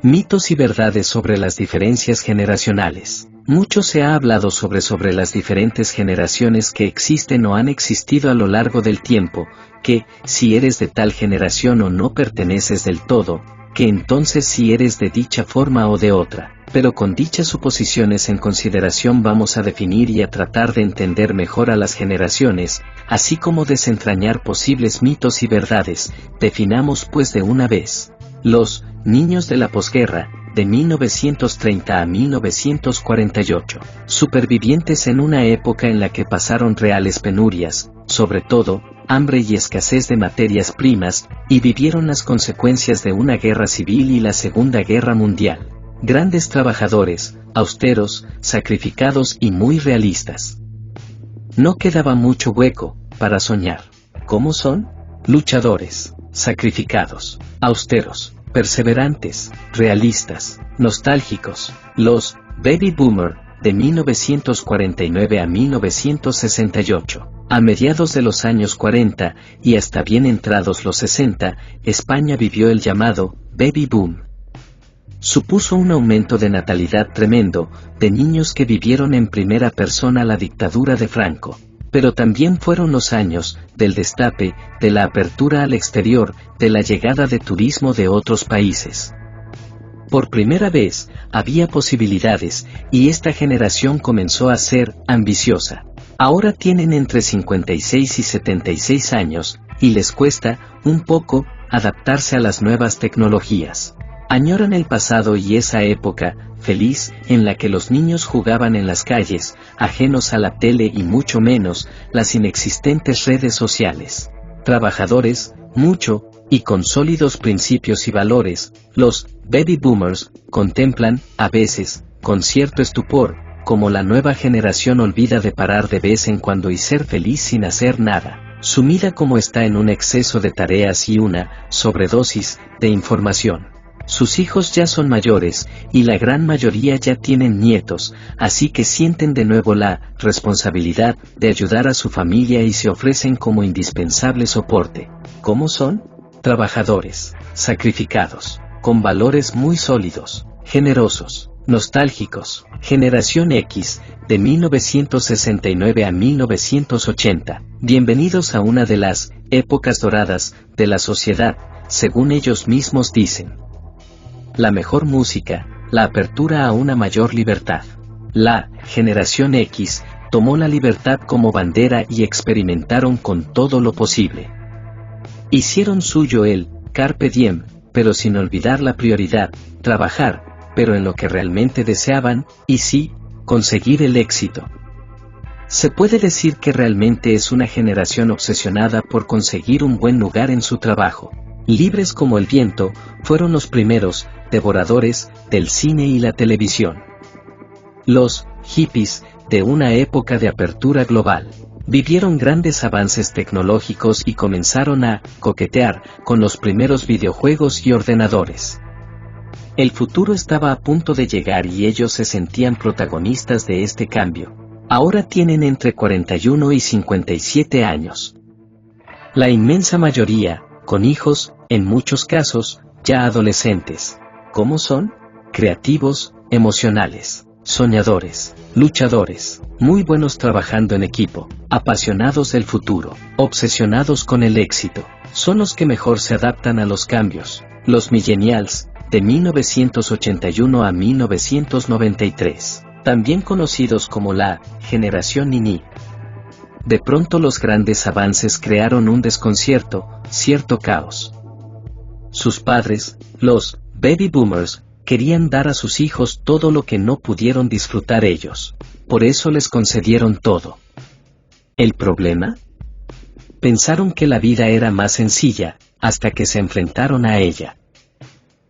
Mitos y verdades sobre las diferencias generacionales. Mucho se ha hablado sobre las diferentes generaciones que existen o han existido a lo largo del tiempo, que, si eres de tal generación o no perteneces del todo, que entonces si eres de dicha forma o de otra. Pero con dichas suposiciones en consideración vamos a definir y a tratar de entender mejor a las generaciones, así como desentrañar posibles mitos y verdades. Definamos pues de una vez. Los niños de la posguerra, de 1930 a 1948, supervivientes en una época en la que pasaron reales penurias, sobre todo, hambre y escasez de materias primas, y vivieron las consecuencias de una guerra civil y la Segunda Guerra Mundial. Grandes trabajadores, austeros, sacrificados y muy realistas. No quedaba mucho hueco para soñar. ¿Cómo son? Luchadores, sacrificados, austeros, perseverantes, realistas, nostálgicos. Los Baby Boomer, de 1949 a 1968. A mediados de los años 40, y hasta bien entrados los 60, España vivió el llamado Baby Boom. Supuso un aumento de natalidad tremendo, de niños que vivieron en primera persona la dictadura de Franco. Pero también fueron los años del destape, de la apertura al exterior, de la llegada de turismo de otros países. Por primera vez, había posibilidades, y esta generación comenzó a ser ambiciosa. Ahora tienen entre 56 y 76 años, y les cuesta, un poco, adaptarse a las nuevas tecnologías. Añoran el pasado y esa época, feliz, en la que los niños jugaban en las calles, ajenos a la tele y mucho menos, las inexistentes redes sociales. Trabajadores, mucho, y con sólidos principios y valores, los Baby Boomers contemplan, a veces, con cierto estupor, como la nueva generación olvida de parar de vez en cuando y ser feliz sin hacer nada, sumida como está en un exceso de tareas y una sobredosis de información. Sus hijos ya son mayores, y la gran mayoría ya tienen nietos, así que sienten de nuevo la responsabilidad de ayudar a su familia y se ofrecen como indispensable soporte. ¿Cómo son? Trabajadores, sacrificados, con valores muy sólidos, generosos, nostálgicos. Generación X, de 1969 a 1980. Bienvenidos a una de las épocas doradas de la sociedad, según ellos mismos dicen. La mejor música, la apertura a una mayor libertad. La generación X tomó la libertad como bandera y experimentaron con todo lo posible. Hicieron suyo el carpe diem, pero sin olvidar la prioridad, trabajar, pero en lo que realmente deseaban, y sí, conseguir el éxito. Se puede decir que realmente es una generación obsesionada por conseguir un buen lugar en su trabajo. Libres como el viento, fueron los primeros devoradores del cine y la televisión. Los hippies, de una época de apertura global, vivieron grandes avances tecnológicos y comenzaron a coquetear con los primeros videojuegos y ordenadores. El futuro estaba a punto de llegar y ellos se sentían protagonistas de este cambio. Ahora tienen entre 41 y 57 años. La inmensa mayoría, con hijos, en muchos casos, ya adolescentes. ¿Cómo son? Creativos, emocionales, soñadores, luchadores, muy buenos trabajando en equipo, apasionados del futuro, obsesionados con el éxito. Son los que mejor se adaptan a los cambios. Los millennials, de 1981 a 1993, también conocidos como la generación Nini. De pronto los grandes avances crearon un desconcierto, cierto caos. Sus padres, los Baby Boomers, querían dar a sus hijos todo lo que no pudieron disfrutar ellos. Por eso les concedieron todo. ¿El problema? Pensaron que la vida era más sencilla, hasta que se enfrentaron a ella.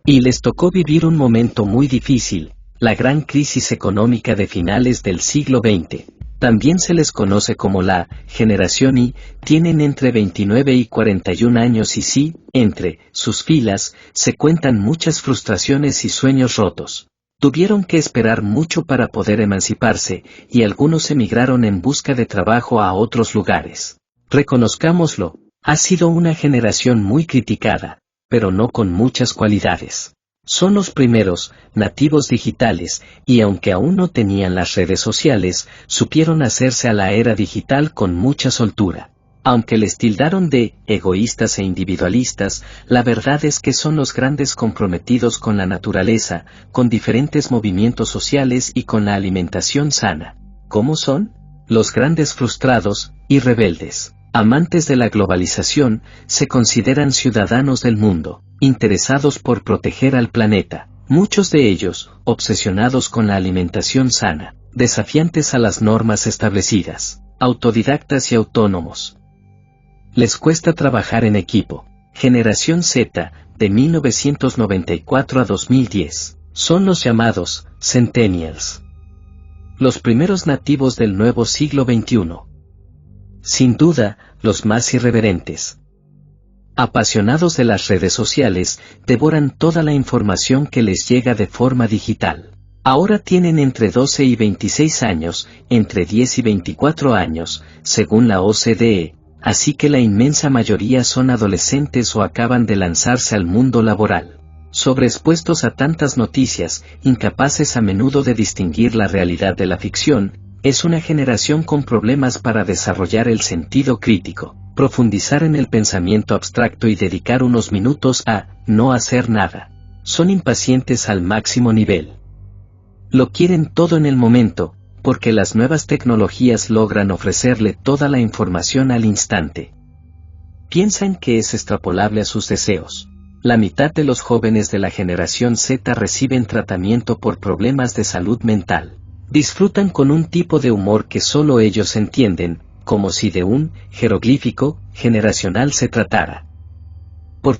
Y les tocó vivir un momento muy difícil, la gran crisis económica de finales del siglo XX. También se les conoce como la generación Y, tienen entre 29 y 41 años y sí, entre sus filas, se cuentan muchas frustraciones y sueños rotos. Tuvieron que esperar mucho para poder emanciparse, y algunos emigraron en busca de trabajo a otros lugares. Reconozcámoslo, ha sido una generación muy criticada, pero no con muchas cualidades. Son los primeros, nativos digitales, y aunque aún no tenían las redes sociales, supieron hacerse a la era digital con mucha soltura. Aunque les tildaron de egoístas e individualistas, la verdad es que son los grandes comprometidos con la naturaleza, con diferentes movimientos sociales y con la alimentación sana. ¿Cómo son? Los grandes frustrados y rebeldes, amantes de la globalización, se consideran ciudadanos del mundo, interesados por proteger al planeta, muchos de ellos, obsesionados con la alimentación sana, desafiantes a las normas establecidas, autodidactas y autónomos. Les cuesta trabajar en equipo. Generación Z, de 1994 a 2010, son los llamados Centennials. Los primeros nativos del nuevo siglo XXI. Sin duda, los más irreverentes. Apasionados de las redes sociales, devoran toda la información que les llega de forma digital. Ahora tienen entre 12 y 26 años, entre 10 y 24 años, según la OCDE. Así que la inmensa mayoría son adolescentes o acaban de lanzarse al mundo laboral. Sobreexpuestos a tantas noticias, incapaces a menudo de distinguir la realidad de la ficción, es una generación con problemas para desarrollar el sentido crítico, profundizar en el pensamiento abstracto y dedicar unos minutos a no hacer nada. Son impacientes al máximo nivel. Lo quieren todo en el momento, porque las nuevas tecnologías logran ofrecerle toda la información al instante. Piensan que es extrapolable a sus deseos. La mitad de los jóvenes de la generación Z reciben tratamiento por problemas de salud mental. Disfrutan con un tipo de humor que solo ellos entienden, como si de un jeroglífico generacional se tratara. Por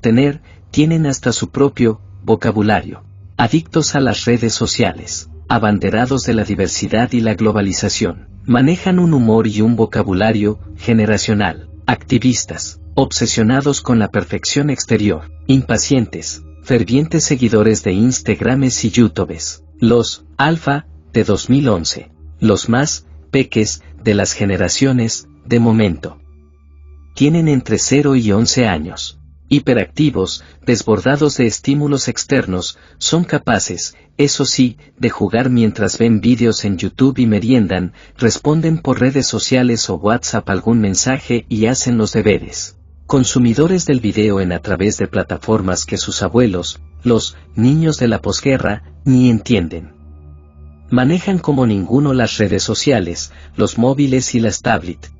tienen hasta su propio vocabulario. Adictos a las redes sociales. Abanderados de la diversidad y la globalización, manejan un humor y un vocabulario generacional, activistas, obsesionados con la perfección exterior, impacientes, fervientes seguidores de Instagrames y YouTubes, los alfa de 2011, los más peques de las generaciones de momento. Tienen entre 0 y 11 años. Hiperactivos, desbordados de estímulos externos, son capaces, eso sí, de jugar mientras ven vídeos en YouTube y meriendan, responden por redes sociales o WhatsApp algún mensaje y hacen los deberes. Consumidores del video a través de plataformas que sus abuelos, los niños de la posguerra, ni entienden. Manejan como ninguno las redes sociales, los móviles y las tablets.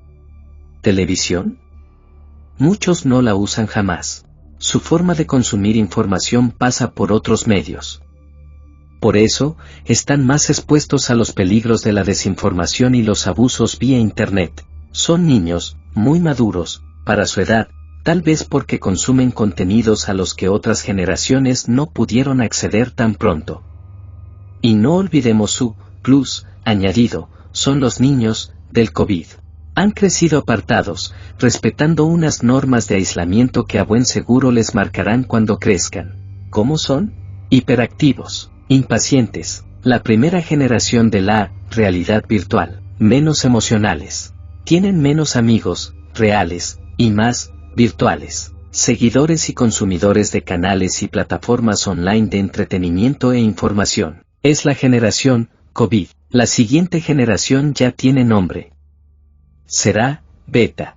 ¿Televisión? Muchos no la usan jamás. Su forma de consumir información pasa por otros medios. Por eso, están más expuestos a los peligros de la desinformación y los abusos vía Internet. Son niños, muy maduros, para su edad, tal vez porque consumen contenidos a los que otras generaciones no pudieron acceder tan pronto. Y no olvidemos su plus añadido, son los niños del COVID. Han crecido apartados, respetando unas normas de aislamiento que a buen seguro les marcarán cuando crezcan. ¿Cómo son? Hiperactivos, impacientes, la primera generación de la realidad virtual, menos emocionales. Tienen menos amigos, reales, y más, virtuales. Seguidores y consumidores de canales y plataformas online de entretenimiento e información. Es la generación COVID. La siguiente generación ya tiene nombre. Será beta.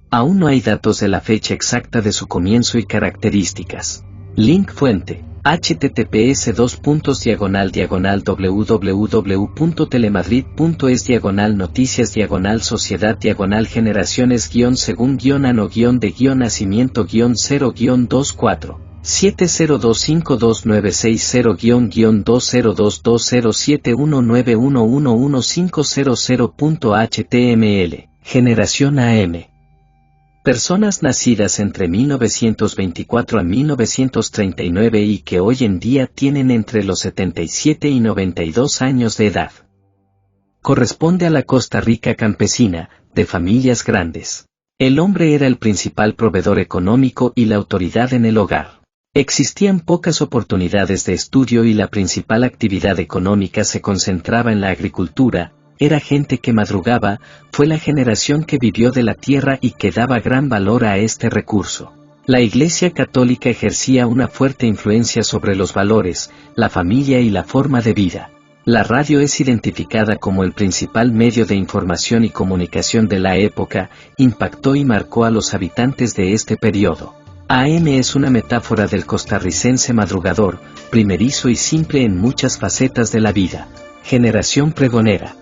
Aún no hay datos de la fecha exacta de su comienzo y características. Link fuente: https://www.telemadrid.es /noticias /sociedad generaciones según ano de nacimiento 0-24 70252960-20200719111500.html, generación AM. Personas nacidas entre 1924 a 1939 y que hoy en día tienen entre los 77 y 92 años de edad. Corresponde a la Costa Rica campesina, de familias grandes. El hombre era el principal proveedor económico y la autoridad en el hogar. Existían pocas oportunidades de estudio y la principal actividad económica se concentraba en la agricultura. Era gente que madrugaba, fue la generación que vivió de la tierra y que daba gran valor a este recurso. La Iglesia Católica ejercía una fuerte influencia sobre los valores, la familia y la forma de vida. La radio es identificada como el principal medio de información y comunicación de la época, impactó y marcó a los habitantes de este periodo. AM es una metáfora del costarricense madrugador, primerizo y simple en muchas facetas de la vida. Generación pregonera.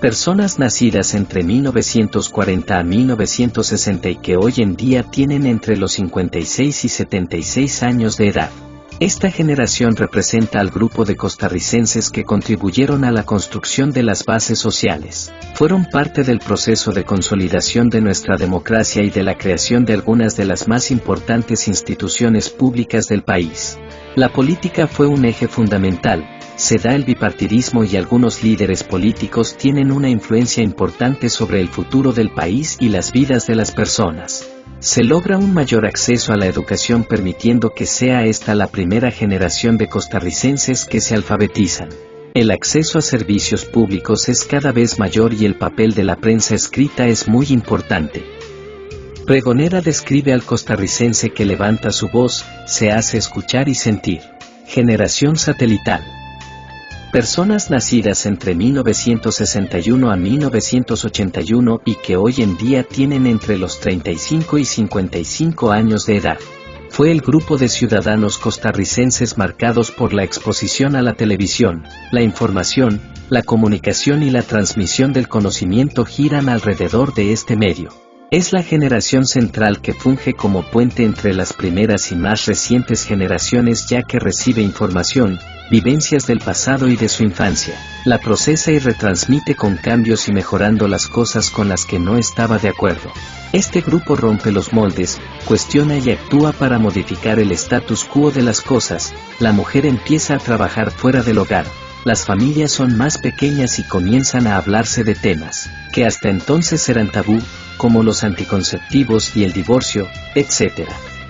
Personas nacidas entre 1940 a 1960 y que hoy en día tienen entre los 56 y 76 años de edad. Esta generación representa al grupo de costarricenses que contribuyeron a la construcción de las bases sociales. Fueron parte del proceso de consolidación de nuestra democracia y de la creación de algunas de las más importantes instituciones públicas del país. La política fue un eje fundamental. Se da el bipartidismo y algunos líderes políticos tienen una influencia importante sobre el futuro del país y las vidas de las personas. Se logra un mayor acceso a la educación permitiendo que sea esta la primera generación de costarricenses que se alfabetizan. El acceso a servicios públicos es cada vez mayor y el papel de la prensa escrita es muy importante. Pregonera describe al costarricense que levanta su voz, se hace escuchar y sentir. Generación satelital. Personas nacidas entre 1961 a 1981 y que hoy en día tienen entre los 35 y 55 años de edad. Fue el grupo de ciudadanos costarricenses marcados por la exposición a la televisión, la información, la comunicación y la transmisión del conocimiento giran alrededor de este medio. Es la generación central que funge como puente entre las primeras y más recientes generaciones ya que recibe información, vivencias del pasado y de su infancia, la procesa y retransmite con cambios y mejorando las cosas con las que no estaba de acuerdo. Este grupo rompe los moldes, cuestiona y actúa para modificar el status quo de las cosas, la mujer empieza a trabajar fuera del hogar, las familias son más pequeñas y comienzan a hablarse de temas que hasta entonces eran tabú, como los anticonceptivos y el divorcio, etc.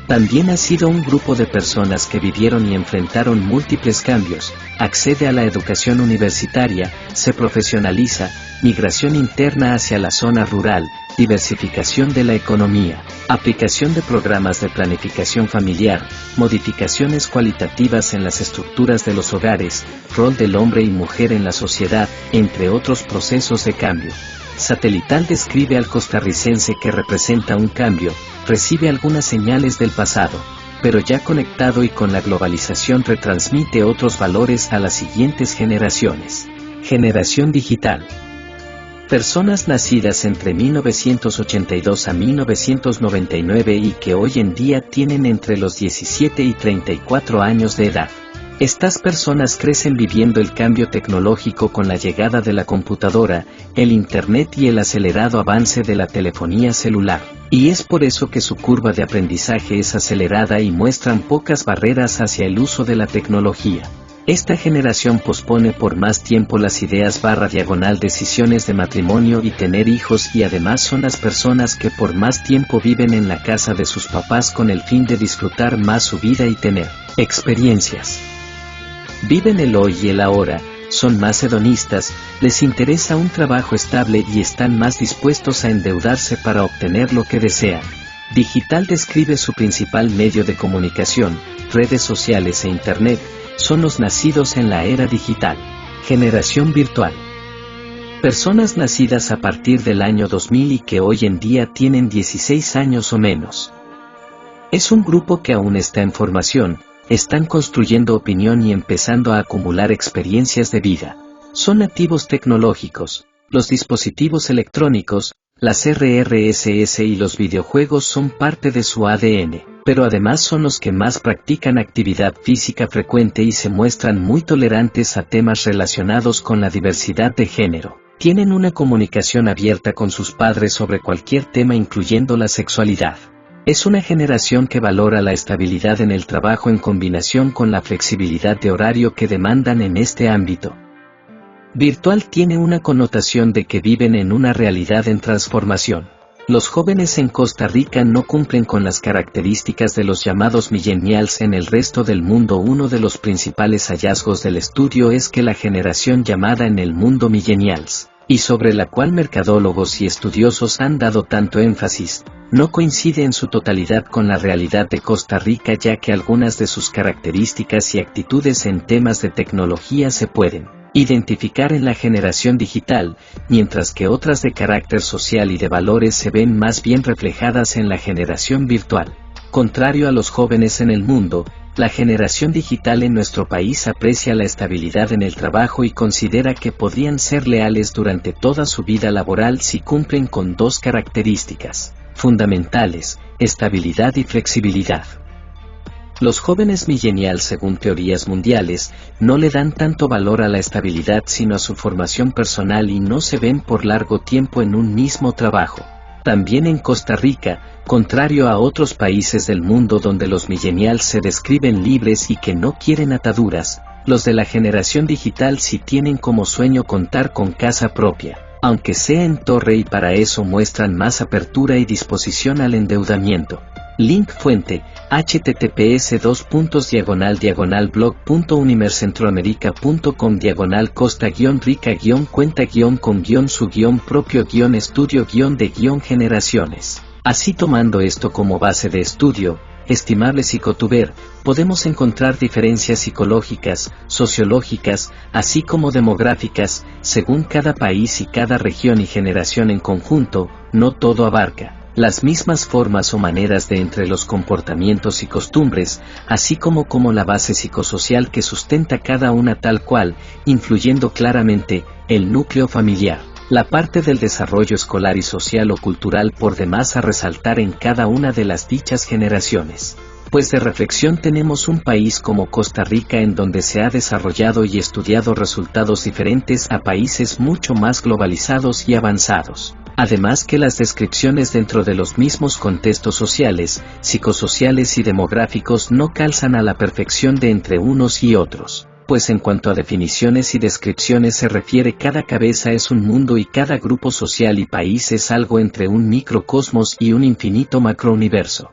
También ha sido un grupo de personas que vivieron y enfrentaron múltiples cambios, accede a la educación universitaria, se profesionaliza, migración interna hacia la zona rural, diversificación de la economía, aplicación de programas de planificación familiar, modificaciones cualitativas en las estructuras de los hogares, rol del hombre y mujer en la sociedad, entre otros procesos de cambio. Satelital describe al costarricense que representa un cambio, recibe algunas señales del pasado, pero ya conectado y con la globalización retransmite otros valores a las siguientes generaciones. Generación digital. Personas nacidas entre 1982 a 1999 y que hoy en día tienen entre los 17 y 34 años de edad. Estas personas crecen viviendo el cambio tecnológico con la llegada de la computadora, el internet y el acelerado avance de la telefonía celular, y es por eso que su curva de aprendizaje es acelerada y muestran pocas barreras hacia el uso de la tecnología. Esta generación pospone por más tiempo las ideas / decisiones de matrimonio y tener hijos y además son las personas que por más tiempo viven en la casa de sus papás con el fin de disfrutar más su vida y tener experiencias. Viven el hoy y el ahora, son más hedonistas, les interesa un trabajo estable y están más dispuestos a endeudarse para obtener lo que desean. Digital describe su principal medio de comunicación, redes sociales e internet, son los nacidos en la era digital. Generación virtual. Personas nacidas a partir del año 2000 y que hoy en día tienen 16 años o menos. Es un grupo que aún está en formación, están construyendo opinión y empezando a acumular experiencias de vida. Son nativos tecnológicos, los dispositivos electrónicos, las RRSS y los videojuegos son parte de su ADN, pero además son los que más practican actividad física frecuente y se muestran muy tolerantes a temas relacionados con la diversidad de género. Tienen una comunicación abierta con sus padres sobre cualquier tema incluyendo la sexualidad. Es una generación que valora la estabilidad en el trabajo en combinación con la flexibilidad de horario que demandan en este ámbito. Virtual tiene una connotación de que viven en una realidad en transformación. Los jóvenes en Costa Rica no cumplen con las características de los llamados millennials en el resto del mundo. Uno de los principales hallazgos del estudio es que la generación llamada en el mundo millennials, y sobre la cual mercadólogos y estudiosos han dado tanto énfasis, no coincide en su totalidad con la realidad de Costa Rica, ya que algunas de sus características y actitudes en temas de tecnología se pueden identificar en la generación digital, mientras que otras de carácter social y de valores se ven más bien reflejadas en la generación virtual. Contrario a los jóvenes en el mundo, la generación digital en nuestro país aprecia la estabilidad en el trabajo y considera que podrían ser leales durante toda su vida laboral si cumplen con dos características fundamentales: estabilidad y flexibilidad. Los jóvenes millennials, según teorías mundiales, no le dan tanto valor a la estabilidad sino a su formación personal y no se ven por largo tiempo en un mismo trabajo. También en Costa Rica, contrario a otros países del mundo donde los millennials se describen libres y que no quieren ataduras, los de la generación digital sí tienen como sueño contar con casa propia, aunque sea en torre, y para eso muestran más apertura y disposición al endeudamiento. Link fuente: https://blog.unimercentroamerica.com/costa-rica-cuenta-propio-estudio-de-generaciones. Así, tomando esto como base de estudio, estimable psicotuber, podemos encontrar diferencias psicológicas, sociológicas, así como demográficas, según cada país y cada región y generación en conjunto. No todo abarca las mismas formas o maneras de entre los comportamientos y costumbres, así como la base psicosocial que sustenta cada una, tal cual, influyendo claramente el núcleo familiar, la parte del desarrollo escolar y social o cultural por demás a resaltar en cada una de las dichas generaciones. Pues de reflexión tenemos un país como Costa Rica en donde se ha desarrollado y estudiado resultados diferentes a países mucho más globalizados y avanzados. Además que las descripciones dentro de los mismos contextos sociales, psicosociales y demográficos no calzan a la perfección de entre unos y otros, pues en cuanto a definiciones y descripciones se refiere, cada cabeza es un mundo y cada grupo social y país es algo entre un microcosmos y un infinito macrouniverso.